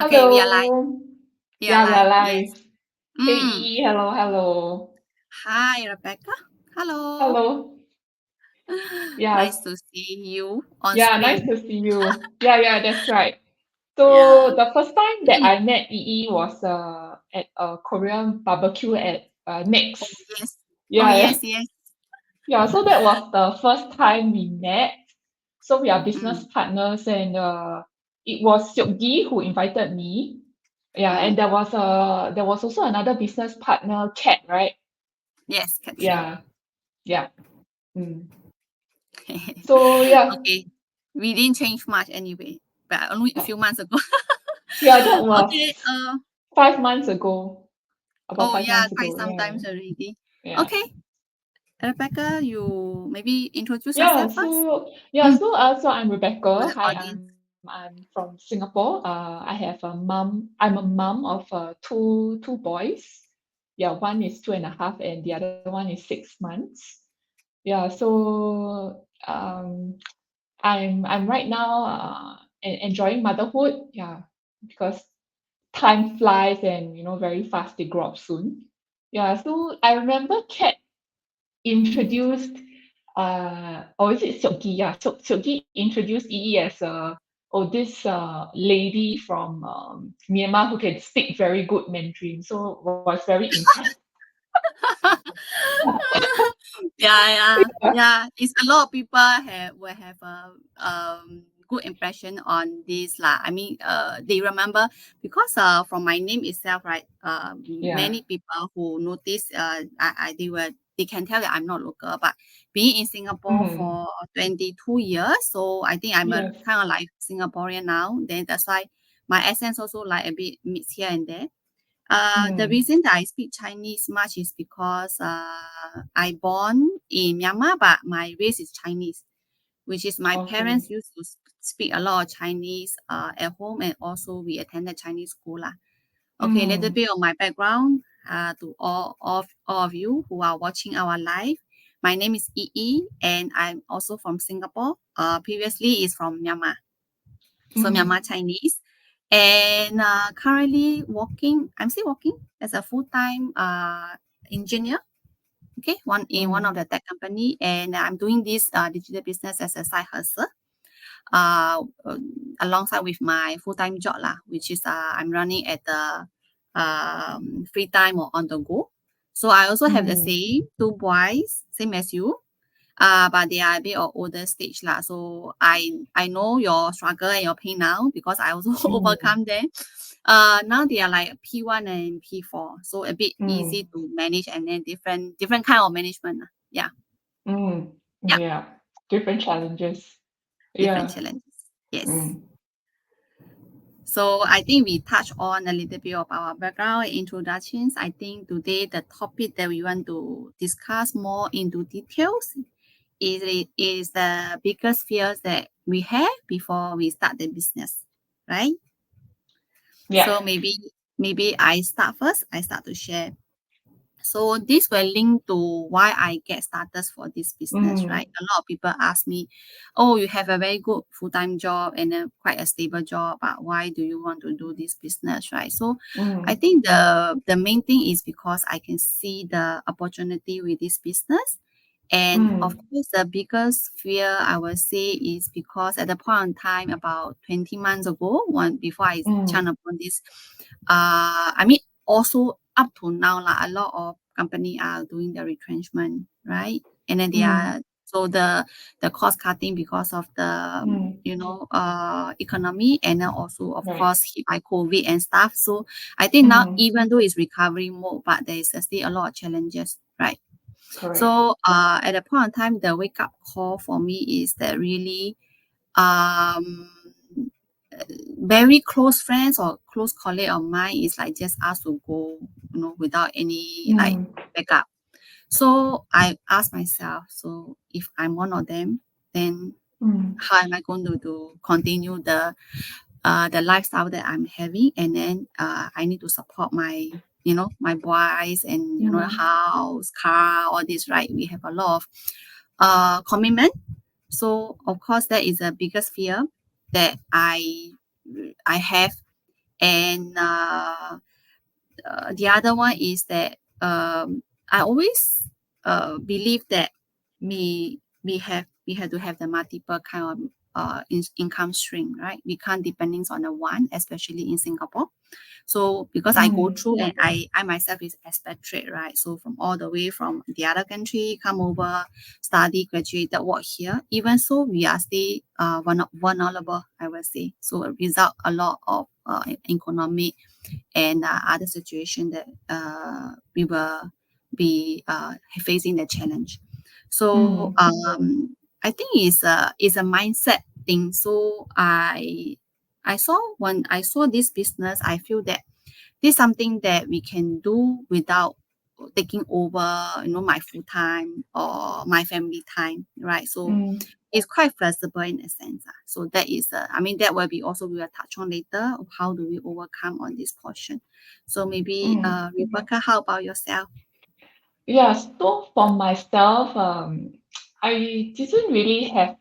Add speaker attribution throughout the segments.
Speaker 1: Okay, we are live.
Speaker 2: Hello.
Speaker 1: We are
Speaker 2: Yeah, we are
Speaker 1: live. Yes.
Speaker 2: live. Hey,
Speaker 1: Mm.
Speaker 2: E, hello, hello.
Speaker 1: Hi, Rebecca. Hello.
Speaker 2: Hello.
Speaker 1: Nice
Speaker 2: Yeah,
Speaker 1: to see you on
Speaker 2: yeah, nice
Speaker 1: screen.
Speaker 2: to see you. Yeah, that's right.
Speaker 1: Yeah.
Speaker 2: So the first time that
Speaker 1: Mm.
Speaker 2: I met EE was at a Korean barbecue at
Speaker 1: Oh
Speaker 2: Next.
Speaker 1: yes. Oh
Speaker 2: Yeah, yeah.
Speaker 1: yes, yes.
Speaker 2: Yeah, so that was the first time we met. So we are business
Speaker 1: Mm.
Speaker 2: partners and it was Seok Gi who invited me. Yeah, and
Speaker 1: Mm.
Speaker 2: there was also another business partner, Kat, right?
Speaker 1: Yes, Catherine.
Speaker 2: Yeah, yeah. Mm. So yeah,
Speaker 1: Okay. We didn't change much anyway, but only a
Speaker 2: uh,
Speaker 1: few months ago.
Speaker 2: yeah, that was
Speaker 1: Okay.
Speaker 2: 5 months ago. About
Speaker 1: Oh
Speaker 2: five
Speaker 1: yeah,
Speaker 2: months
Speaker 1: quite
Speaker 2: ago.
Speaker 1: some
Speaker 2: Yeah,
Speaker 1: times already.
Speaker 2: yeah,
Speaker 1: Okay. Rebecca, you maybe introduce
Speaker 2: yeah.
Speaker 1: yourself first.
Speaker 2: So yeah,
Speaker 1: Mm.
Speaker 2: so I'm
Speaker 1: To
Speaker 2: Rebecca.
Speaker 1: the
Speaker 2: Hi,
Speaker 1: audience.
Speaker 2: I'm from Singapore. I have a mom. I'm a mom of two boys. Yeah, one is 2.5, and the other one is 6 months. Yeah, so I'm right now enjoying motherhood. Yeah, because time flies and very fast they grow up soon. Yeah, so I remember Kat introduced or is it Seokgi? Yeah, Seokgi introduced EE as this lady from Myanmar who can speak very good Mandarin. So was very impressed.
Speaker 1: Yeah.
Speaker 2: Yeah.
Speaker 1: Yeah. It's a lot of people will have a good impression on this lah. I mean, they remember because from my name itself, right?
Speaker 2: Yeah.
Speaker 1: Many people who notice they can tell that I'm not local, but being in Singapore
Speaker 2: Mm.
Speaker 1: for 22 years, so I think I'm a
Speaker 2: Yes.
Speaker 1: kind of like Singaporean now. Then that's why my accent's also like a bit mixed here and there. The
Speaker 2: Mm.
Speaker 1: reason that I speak Chinese much is because I born in Myanmar, but my race is Chinese, which is my
Speaker 2: Okay.
Speaker 1: parents used to speak a lot of Chinese at home, and also we attended Chinese school lah. Okay, a little
Speaker 2: Mm.
Speaker 1: bit of my background to all of you who are watching our live. My name is Yi, and I'm also from Singapore. Previously is from Myanmar, so
Speaker 2: Mm.
Speaker 1: Myanmar Chinese. And currently working, I'm still working as a full-time engineer, okay, one of
Speaker 2: Mm.
Speaker 1: the tech company, and I'm doing this digital business as a side hustle, alongside with my full-time job lah, which is I'm running at the free time or on the go. So I also have the
Speaker 2: Mm.
Speaker 1: same two boys, same as you, but they are a bit of older stage lah. So I know your struggle and your pain now because I also
Speaker 2: Mm.
Speaker 1: overcome them. Now they are like P1 and P4, so a bit easy
Speaker 2: Mm.
Speaker 1: to manage, and then different kind of management lah. Yeah,
Speaker 2: Mm.
Speaker 1: yeah,
Speaker 2: Yeah. Different challenges.
Speaker 1: different
Speaker 2: Yeah.
Speaker 1: challenges. Yes.
Speaker 2: Mm.
Speaker 1: So I think we touch on a little bit of our background introductions. I think today the topic that we want to discuss more into details is the biggest fears that we have before we start the business, right?
Speaker 2: Yeah.
Speaker 1: So maybe I start first. I start to share. So this will link to why I get started for this business,
Speaker 2: Mm.
Speaker 1: right? A lot of people ask me, "Oh, you have a very good full-time job and then quite a stable job, but why do you want to do this business?" Right? So I
Speaker 2: Mm.
Speaker 1: think the main thing is because I can see the opportunity with this business. And of
Speaker 2: Mm.
Speaker 1: course, the biggest fear I would say is because at the point in time, about 20 months ago, one before I
Speaker 2: Mm.
Speaker 1: channel upon this, I mean, also up to now, like, a lot of company are doing the retrenchment, right? And then they
Speaker 2: Mm.
Speaker 1: are so the cost cutting because of the
Speaker 2: Mm.
Speaker 1: economy, and then also of
Speaker 2: Right.
Speaker 1: course hit by COVID and stuff. So I think now,
Speaker 2: Mm.
Speaker 1: even though it's recovery mode, but there is still a lot of challenges, right?
Speaker 2: Correct.
Speaker 1: So at the point in time, the wake up call for me is that really um very close friends or close colleague of mine is like just asked to go, without any like
Speaker 2: Mm.
Speaker 1: backup. So I asked myself, so if I'm one of them, then
Speaker 2: Mm.
Speaker 1: how am I going to continue the lifestyle that I'm having? And then I need to support my my boys, and
Speaker 2: Mm.
Speaker 1: house, car, all this, right? We have a lot of commitment. So of course that is the biggest fear that I have. And the other one is that I always believe that we have to have the multiple kind of income stream, right? We can't depending on the one, especially in Singapore. So because I go through and I myself is expatriate, right? So from all the way from the other country, come over, study, graduated, work here. Even so, we are still vulnerable, I will say. So it result a lot of economic and other situation that we will be facing the challenge. So I think it's a mindset thing. So I saw when I saw this business, I feel that this is something that we can do without taking over, my full time or my family time, right? So it's quite flexible in a sense. So that is, I mean, that will be also we will touch on later of how do we overcome on this portion. So maybe, Rebecca, how about yourself?
Speaker 2: Yeah, so for myself, I didn't really have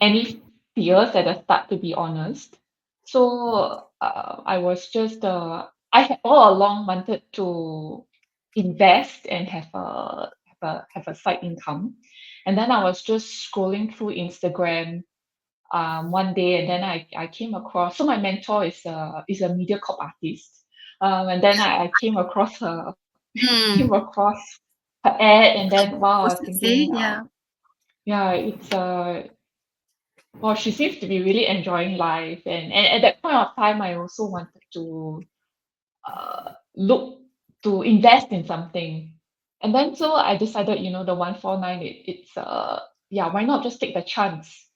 Speaker 2: any fears at the start, to be honest. So I was just I had all along wanted to invest and have a side income, and then I was just scrolling through Instagram one day, and then I came across. So my mentor is a media corp artist, and then I came across her came
Speaker 1: Hmm.
Speaker 2: across her ad, and then wow, I
Speaker 1: What's
Speaker 2: was
Speaker 1: it say?
Speaker 2: thinking,
Speaker 1: Yeah.
Speaker 2: yeah, it's well, she seems to be really enjoying life, and at that point of time, I also wanted to look to invest in something, and then so I decided, the 149, it's yeah, why not just take the chance?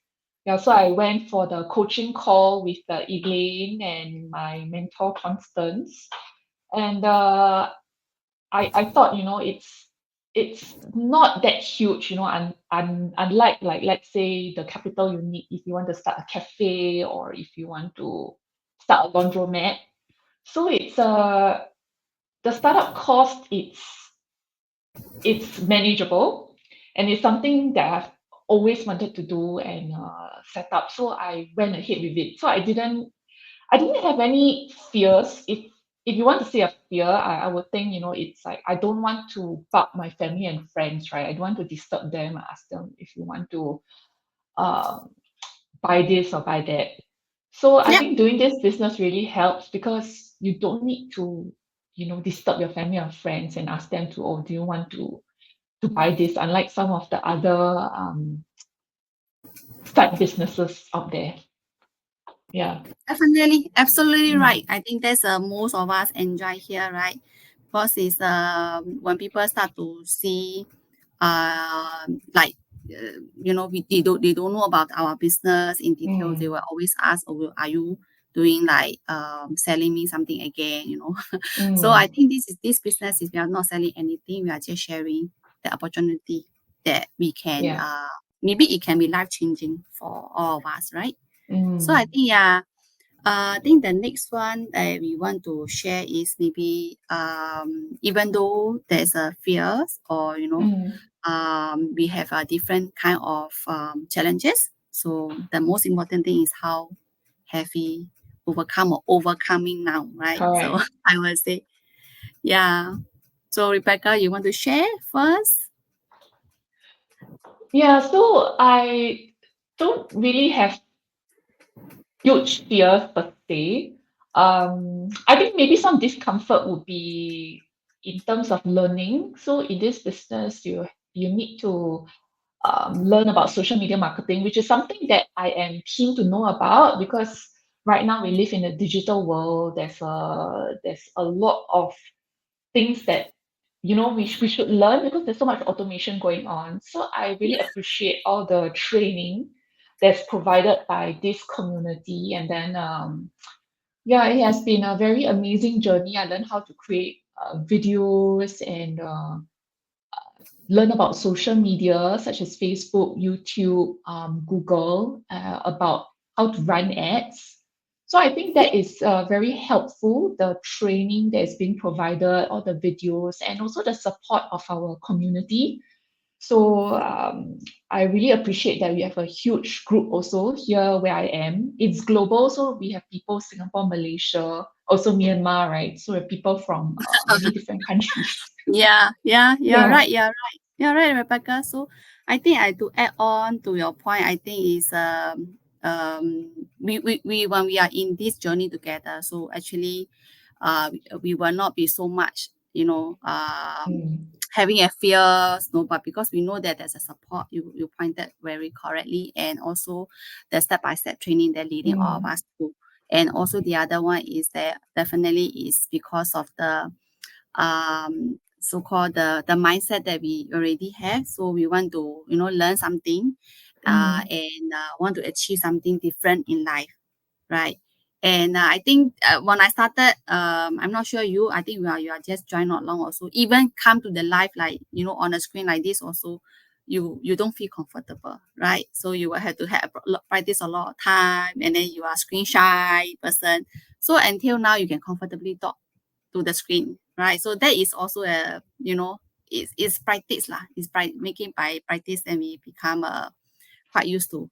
Speaker 2: Yeah, so I went for the coaching call with Elaine and my mentor Constance, and I thought, it's not that huge, unlike, like, let's say, the capital you need if you want to start a cafe or if you want to start a laundromat. So the startup cost, it's manageable, and it's something that I've always wanted to do and set up. So I went ahead with it. So I didn't have any fears. If you want to say a fear, I would think, it's like I don't want to bug my family and friends, right? I don't want to disturb them. I ask them if you want to um, buy this or buy that. So I
Speaker 1: Yeah.
Speaker 2: think doing this business really helps because you don't need to, disturb your family or friends and ask them to, oh, do you want to buy this? Unlike some of the other side businesses out there. Yeah.
Speaker 1: Definitely, absolutely
Speaker 2: Mm,
Speaker 1: right. I think that's most of us enjoy here, right? Because it's when people start to see, like they don't know about our business in detail. They
Speaker 2: mm,
Speaker 1: will always ask, "Oh, are you doing like selling me something again?" So I
Speaker 2: mm,
Speaker 1: think this business is we are not selling anything. We are just sharing the opportunity that we can
Speaker 2: yeah.
Speaker 1: maybe it can be life changing for all of us, right? So I
Speaker 2: Mm,
Speaker 1: think yeah. I think the next one that we want to share is maybe even though there's a fears or
Speaker 2: mm.
Speaker 1: we have a different kind of challenges. So the most important thing is how have we overcome or overcoming now, right? So
Speaker 2: Correct.
Speaker 1: I will say, yeah. So Rebecca, you want to share first?
Speaker 2: Yeah, so I don't really have huge fears per se. I think maybe some discomfort would be in terms of learning. So in this business, you need to learn about social media marketing, which is something that I am keen to know about because right now we live in a digital world. There's a lot of things that we should learn because there's so much automation going on. So I really appreciate all the training that's provided by this community. And then yeah, it has been a very amazing journey. I learned how to create videos and learn about social media such as Facebook, YouTube, Google, about how to run ads. So I think that is very helpful, the training that is being provided, all the videos, and also the support of our community. So I really appreciate that we have a huge group also here where I am. It's global, so we have people Singapore, Malaysia, also Myanmar, right? So we have people from many different countries.
Speaker 1: Yeah, yeah, you're
Speaker 2: Yeah.
Speaker 1: right. You're right. You're right, Rebecca. So I think I to add on to your point, I think is we when we are in this journey together, so actually we will not be so much,
Speaker 2: Mm,
Speaker 1: having a fear, no, but because we know that there's a support, you pointed very correctly, and also the step-by-step training that leading all of
Speaker 2: mm,
Speaker 1: us to. And also the other one is that definitely is because of the so-called the mindset that we already have. So we want to learn something,
Speaker 2: mm,
Speaker 1: and want to achieve something different in life, right? And I think when I started, I'm not sure you. I think you are just joined not long also. Even come to the life like on a screen like this also, you don't feel comfortable, right? So you will have to have practice a lot of time, and then you are screen shy person. So until now, you can comfortably talk to the screen, right? So that is also a it's practice lah. It's by making by practice, and we become quite used to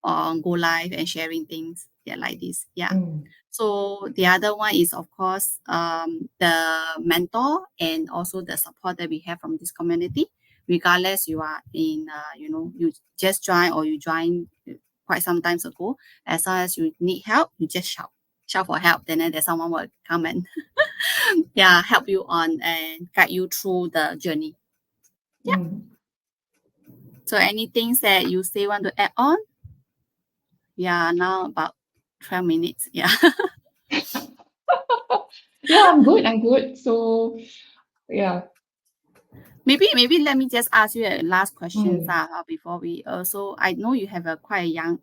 Speaker 1: go live and sharing things, yeah, like this, yeah.
Speaker 2: mm,
Speaker 1: So the other one is of course the mentor and also the support that we have from this community, regardless you are in you just join or you join quite some times ago. As long as you need help, you just shout for help, then there's someone will come and yeah, help you on and guide you through the journey. Yeah.
Speaker 2: mm.
Speaker 1: So anything that you say want to add on? Yeah, now about 12 minutes. Yeah.
Speaker 2: Yeah, I'm good. I'm good. So yeah.
Speaker 1: Maybe let me just ask you a last question
Speaker 2: Mm,
Speaker 1: before we also I know you have a quite a young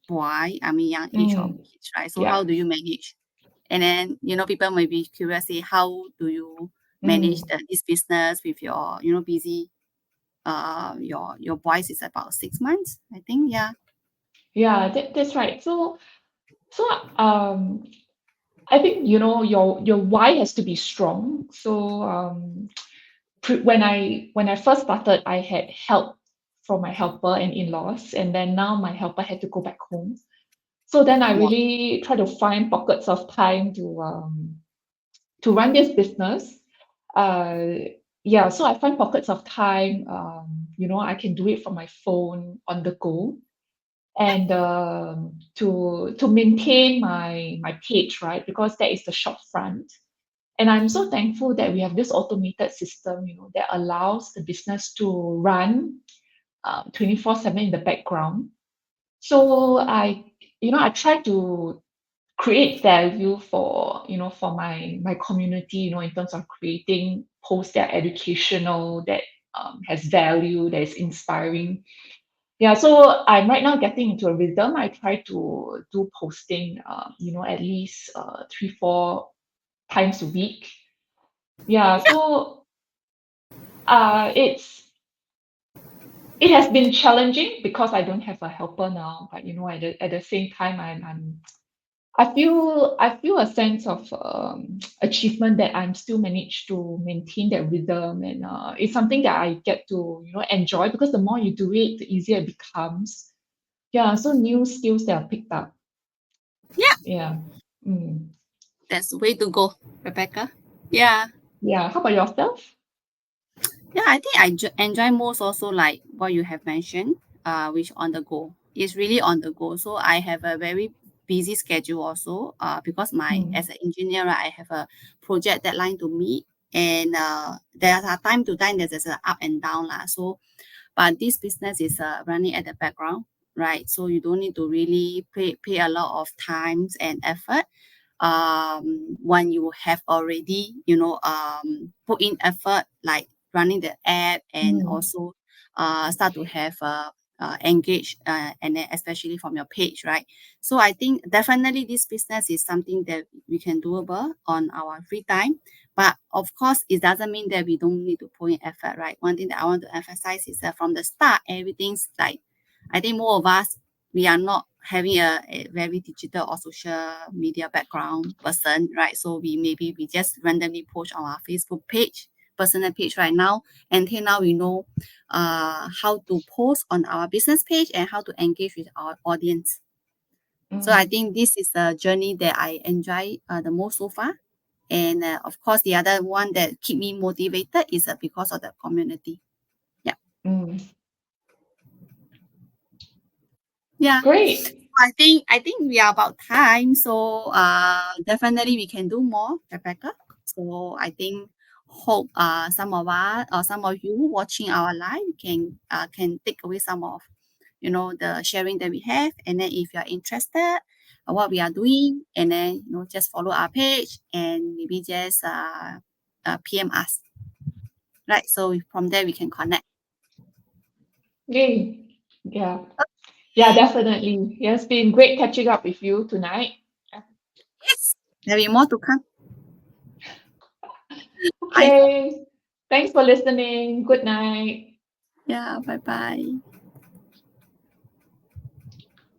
Speaker 1: boy, I mean young age of
Speaker 2: mm,
Speaker 1: kids, right? So how
Speaker 2: yeah.
Speaker 1: do you manage? And then people may be curious, say how do you manage
Speaker 2: Mm,
Speaker 1: this business with your busy your boys is about 6 months, I think. Yeah.
Speaker 2: yeah, that's right. So um I think your why has to be strong. So when I first started, I had help from my helper and in-laws, and then now my helper had to go back home. So then I
Speaker 1: Wow.
Speaker 2: really try to find pockets of time to run this business. Uh, yeah, so I find pockets of time. I can do it from my phone on the go, and to maintain my page, right? Because that is the shop front. And I'm so thankful that we have this automated system, that allows the business to run 24/7 in the background. So I try to create value for my community, in terms of creating posts that are educational, that has value, that is inspiring. Yeah, so I'm right now getting into a rhythm. I try to do posting, at least 3, 4 times a week. Yeah, so it has been challenging because I don't have a helper now. But at the same time, I feel a sense of achievement that I'm still managed to maintain that rhythm, and it's something that I get to enjoy, because the more you do it, the easier it becomes. Yeah, so new skills that are picked up.
Speaker 1: Yeah,
Speaker 2: Yeah. Mm.
Speaker 1: that's the way to go, Rebecca. Yeah.
Speaker 2: Yeah. How about yourself?
Speaker 1: Yeah, I think I enjoy most also like what you have mentioned, which on the go. It's really on the go. So I have a very busy schedule also, because my
Speaker 2: Mm.
Speaker 1: as an engineer, right, I have a project deadline to meet, and there are time to time there's a up and down lah. So, but this business is running at the background, right? So you don't need to really pay a lot of times and effort when you have already put in effort like running the app and
Speaker 2: Mm.
Speaker 1: also start to have engage and then especially from your page, right? So I think definitely this business is something that we can doable on our free time, but of course it doesn't mean that we don't need to put in effort, right? One thing that I want to emphasize is that from the start everything's like I think more of us we are not having a very digital or social media background person, right? So we just randomly post on our Facebook page. personal page right now. Until now, we know how to post on our business page and how to engage with our audience. So I think this is a journey that I enjoy the most so far. And of course, the other one that keep me motivated is because of the community. Yeah. Yeah.
Speaker 2: Great.
Speaker 1: I think we are about time. So definitely we can do more, Rebecca. So I think hope some of us or some of you watching our live can take away some of the sharing that we have. And then if you are interested what we are doing, and then just follow our page and maybe just PM us. Right. So from there we can connect.
Speaker 2: Yay. Yeah. Yeah, definitely. It's been great catching up with you tonight.
Speaker 1: Yes. There'll be more to come.
Speaker 2: Okay. Thanks for listening. Good night.
Speaker 1: Yeah. Bye bye.